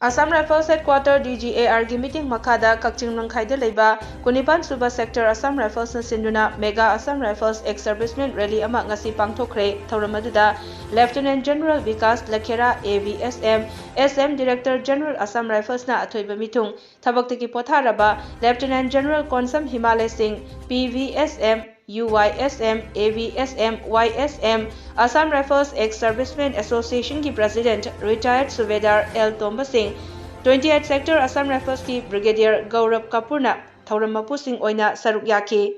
Assam Rifles Headquarter DGAR gi meeting makada Kakching Nangkhaida leiba Kunipan Suba Sector Assam Rifles na sinduna Mega Assam Rifles Ex-Servicemen Rally ama ngasi pangthokre thauramadu Lieutenant General Vikas Lakhera AVSM SM Director General Assam Rifles na athoiba mitung thabaktaki potharaba Lieutenant General Konsam Himalay Singh PVSM UYSM, AVSM, YSM, Assam Rifles Ex-Servicemen Association ki President Retired Subedar L. Tomba Singh, 28th Sector Assam Rifles ki Brigadier Gaurav Kapurna, Thauram Mapusing Oina Saruk Yaki.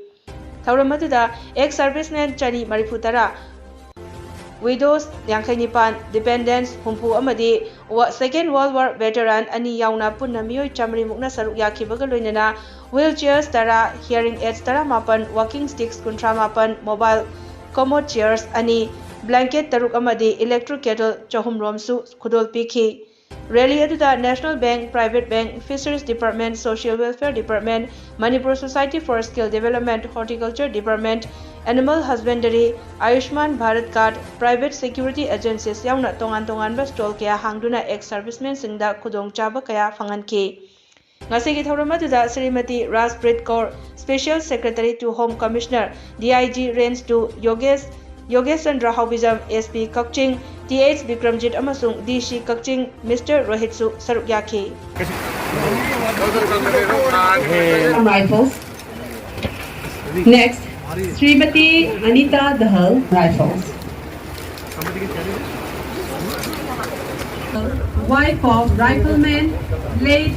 Thauram Maduda Ex-Servicemen Chani Marifutara, Widows Yankanipan, Dependents Humpu Amadi, Second World War Veteran Ani Yauna Punna Miyoi Chamri Mukna Saruk Yaki Bagaloinana, Wheelchairs Tara, Hearing Aids Tara Mapan, Walking Sticks Kuntra Mapan, Mobile Commode Chairs Ani, Blanket Taruk Amadi, Electric Kettle Chahum Romsu, Kudol Piki. Rally aduda National Bank, Private Bank, Fisheries Department, Social Welfare Department, Manipur Society for Skill Development, Horticulture Department, Animal Husbandry, Ayushman Bharat Card, Private Security Agencies yauna tongan ba stall kaya hangduna ex-servicemen singda khudong chaba kaya phanganki. Ngasigi thauram aduda Srimati Rajpreet Kaur, Special Secretary to Home Commissioner, DIG Range to Yogesh Chandra Haubijam, SP Kakching, TH Bikramjit Amasung, DC Kakching, Mr. Rohitsu Saruk Yaki. Rifles. Next, Srimati Anita Dahal, Rifles. Wife of Rifleman, late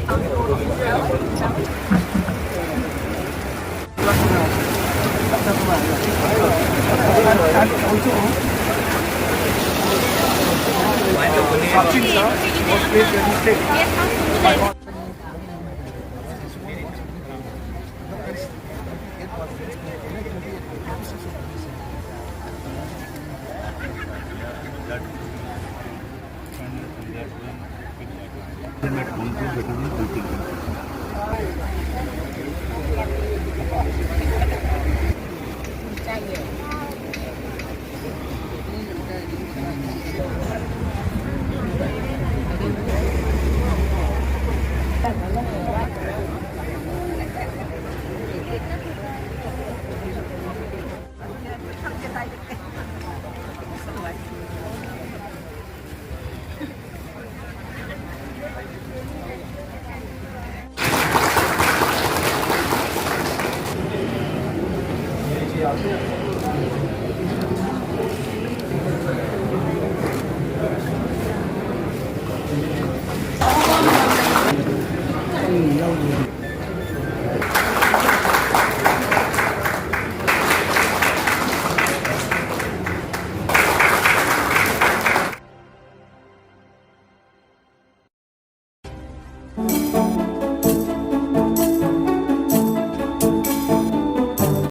Yeah.